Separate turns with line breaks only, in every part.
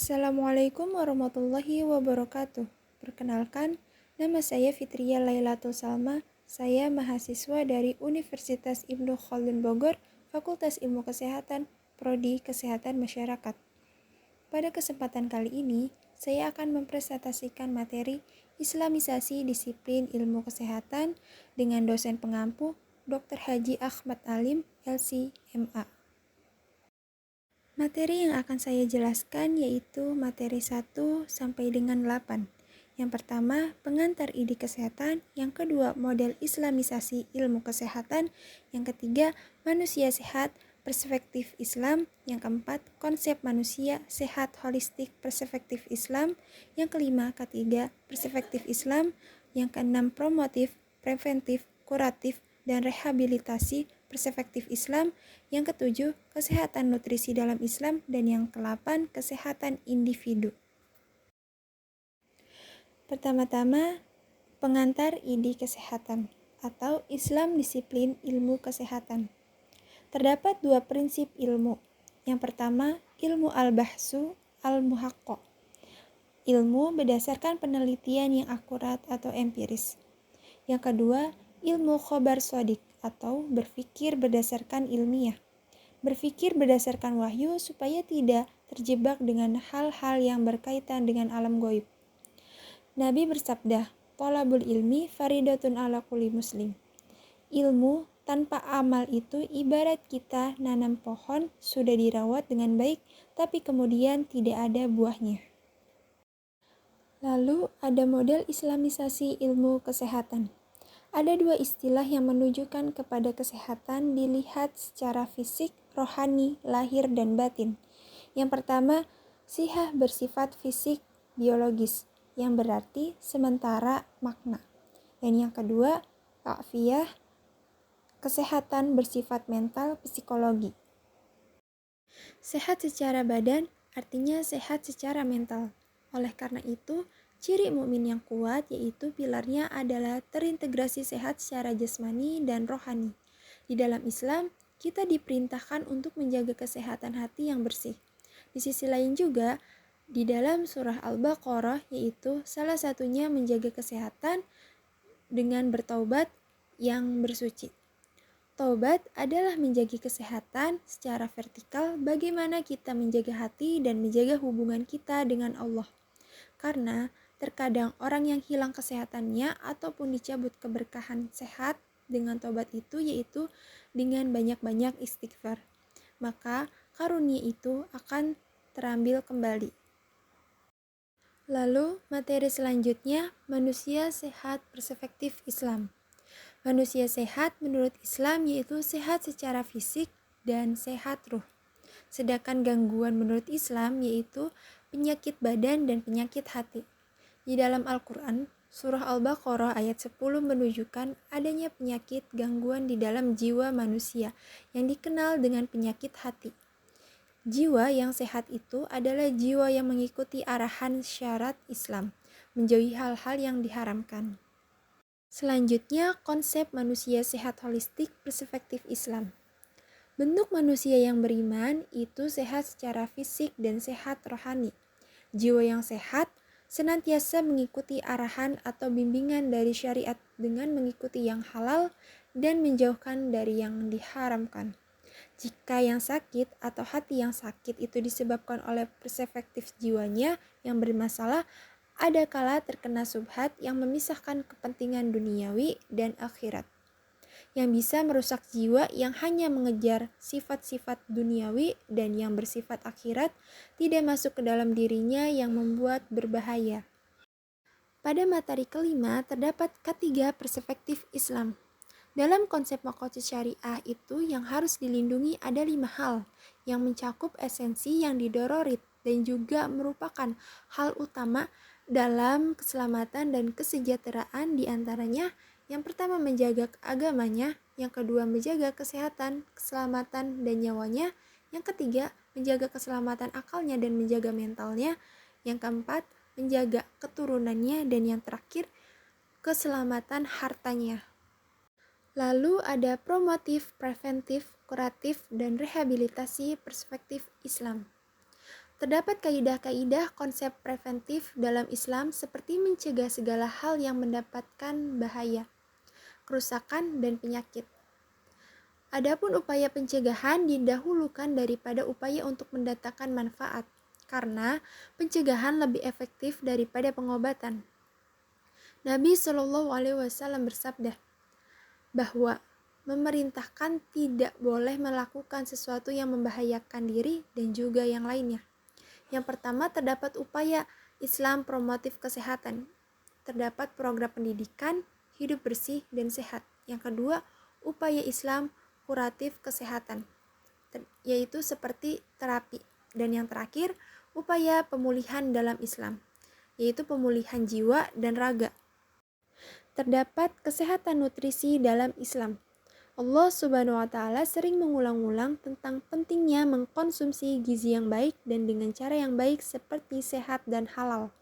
Assalamualaikum warahmatullahi wabarakatuh. Perkenalkan, nama saya Fitria Lailatul Salma. Saya mahasiswa dari Universitas Ibnu Khaldun Bogor, Fakultas Ilmu Kesehatan, Prodi Kesehatan Masyarakat. Pada kesempatan kali ini, saya akan mempresentasikan materi Islamisasi Disiplin Ilmu Kesehatan dengan dosen pengampu Dr. Haji Ahmad Alim, LC, MA. Materi yang akan saya jelaskan yaitu materi 1 sampai dengan 8. Yang pertama, pengantar ide kesehatan. Yang kedua, model islamisasi ilmu kesehatan. Yang ketiga, manusia sehat, perspektif Islam. Yang keempat, konsep manusia sehat holistik, perspektif Islam. Yang kelima, ketiga, perspektif Islam. Yang keenam, promotif, preventif, kuratif, dan rehabilitasi, perspektif Islam. Yang ketujuh, kesehatan nutrisi dalam Islam. Dan yang ke-8, kesehatan individu. Pertama-tama, pengantar ide kesehatan atau Islam disiplin ilmu kesehatan. Terdapat dua prinsip ilmu. Yang pertama, ilmu al-bahsu al-muhaqqaq. Ilmu berdasarkan penelitian yang akurat atau empiris. Yang kedua, ilmu khobar sodik atau berpikir berdasarkan ilmiah. Berpikir berdasarkan wahyu supaya tidak terjebak dengan hal-hal yang berkaitan dengan alam gaib. Nabi bersabda, "Thalabul ilmi faridatun ala kulli muslim." Ilmu tanpa amal itu ibarat kita nanam pohon sudah dirawat dengan baik, tapi kemudian tidak ada buahnya. Lalu ada model islamisasi ilmu kesehatan. Ada dua istilah yang menunjukkan kepada kesehatan dilihat secara fisik, rohani, lahir, dan batin. Yang pertama, sihah bersifat fisik, biologis, yang berarti sementara makna. Dan yang kedua, ta'fiyah, kesehatan bersifat mental, psikologi. Sehat secara badan artinya sehat secara mental. Oleh karena itu, ciri mukmin yang kuat yaitu pilarnya adalah terintegrasi sehat secara jasmani dan rohani. Di dalam Islam, kita diperintahkan untuk menjaga kesehatan hati yang bersih. Di sisi lain juga, di dalam surah Al-Baqarah yaitu salah satunya menjaga kesehatan dengan bertaubat yang bersuci. Taubat adalah menjaga kesehatan secara vertikal bagaimana kita menjaga hati dan menjaga hubungan kita dengan Allah. Karena terkadang orang yang hilang kesehatannya ataupun dicabut keberkahan sehat dengan taubat itu yaitu dengan banyak-banyak istighfar. Maka karunia itu akan terambil kembali. Lalu materi selanjutnya, manusia sehat perspektif Islam. Manusia sehat menurut Islam yaitu sehat secara fisik dan sehat ruh. Sedangkan gangguan menurut Islam yaitu penyakit badan dan penyakit hati. Di dalam Al-Quran, surah Al-Baqarah ayat 10 menunjukkan adanya penyakit gangguan di dalam jiwa manusia yang dikenal dengan penyakit hati. Jiwa yang sehat itu adalah jiwa yang mengikuti arahan syariat Islam, menjauhi hal-hal yang diharamkan. Selanjutnya, konsep manusia sehat holistik perspektif Islam. Bentuk manusia yang beriman itu sehat secara fisik dan sehat rohani. Jiwa yang sehat senantiasa mengikuti arahan atau bimbingan dari syariat dengan mengikuti yang halal dan menjauhkan dari yang diharamkan. Jika yang sakit atau hati yang sakit itu disebabkan oleh perspektif jiwanya yang bermasalah, ada kala terkena subhat yang memisahkan kepentingan duniawi dan akhirat, yang bisa merusak jiwa yang hanya mengejar sifat-sifat duniawi dan yang bersifat akhirat tidak masuk ke dalam dirinya yang membuat berbahaya. Pada materi kelima terdapat ketiga perspektif Islam. Dalam konsep makosid syariah itu yang harus dilindungi ada 5 hal yang mencakup esensi yang didororit dan juga merupakan hal utama dalam keselamatan dan kesejahteraan diantaranya. Yang pertama menjaga agamanya, yang kedua menjaga kesehatan, keselamatan dan nyawanya, yang ketiga menjaga keselamatan akalnya dan menjaga mentalnya, yang keempat menjaga keturunannya, dan yang terakhir keselamatan hartanya. Lalu ada promotif, preventif, kuratif, dan rehabilitasi perspektif Islam. Terdapat kaidah-kaidah konsep preventif dalam Islam seperti mencegah segala hal yang mendapatkan bahaya, kerusakan, dan penyakit. Adapun upaya pencegahan didahulukan daripada upaya untuk mendatangkan manfaat, karena pencegahan lebih efektif daripada pengobatan. Nabi Shallallahu Alaihi Wasallam bersabda bahwa memerintahkan tidak boleh melakukan sesuatu yang membahayakan diri dan juga yang lainnya. Yang pertama, terdapat upaya Islam promotif kesehatan. Terdapat program pendidikan, hidup bersih dan sehat. Yang kedua, upaya Islam kuratif kesehatan, yaitu seperti terapi. Dan yang terakhir, upaya pemulihan dalam Islam, yaitu pemulihan jiwa dan raga. Terdapat kesehatan nutrisi dalam Islam. Allah Subhanahu wa Ta'ala sering mengulang-ulang tentang pentingnya mengkonsumsi gizi yang baik dan dengan cara yang baik seperti sehat dan halal.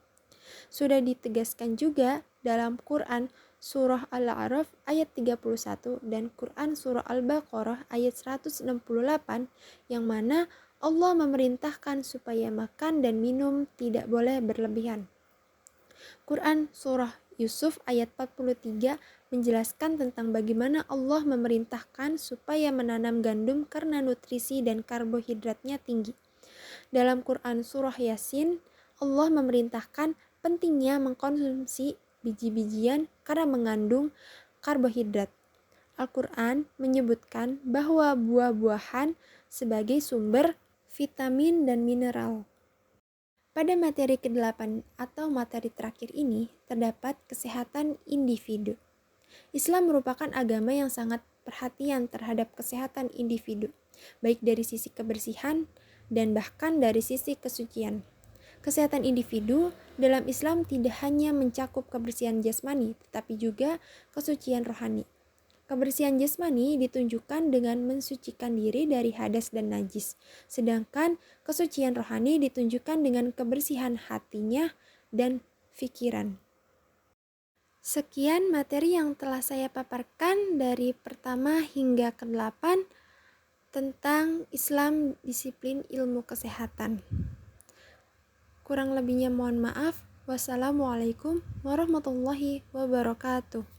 Sudah ditegaskan juga dalam Quran Surah Al-A'raf ayat 31 dan Quran Surah Al-Baqarah ayat 168 yang mana Allah memerintahkan supaya makan dan minum tidak boleh berlebihan. Quran Surah Yusuf ayat 43 menjelaskan tentang bagaimana Allah memerintahkan supaya menanam gandum karena nutrisi dan karbohidratnya tinggi. Dalam Quran Surah Yasin, Allah memerintahkan pentingnya mengkonsumsi biji-bijian karena mengandung karbohidrat. Al-Quran menyebutkan bahwa buah-buahan sebagai sumber vitamin dan mineral. Pada materi ke-8 atau materi terakhir ini, terdapat kesehatan individu. Islam merupakan agama yang sangat perhatian terhadap kesehatan individu, baik dari sisi kebersihan dan bahkan dari sisi kesucian. Kesehatan individu dalam Islam tidak hanya mencakup kebersihan jasmani, tetapi juga kesucian rohani. Kebersihan jasmani ditunjukkan dengan mensucikan diri dari hadas dan najis, sedangkan kesucian rohani ditunjukkan dengan kebersihan hatinya dan pikiran. Sekian materi yang telah saya paparkan dari pertama hingga ke-8 tentang Islam disiplin ilmu kesehatan. Kurang lebihnya mohon maaf. Wassalamualaikum warahmatullahi wabarakatuh.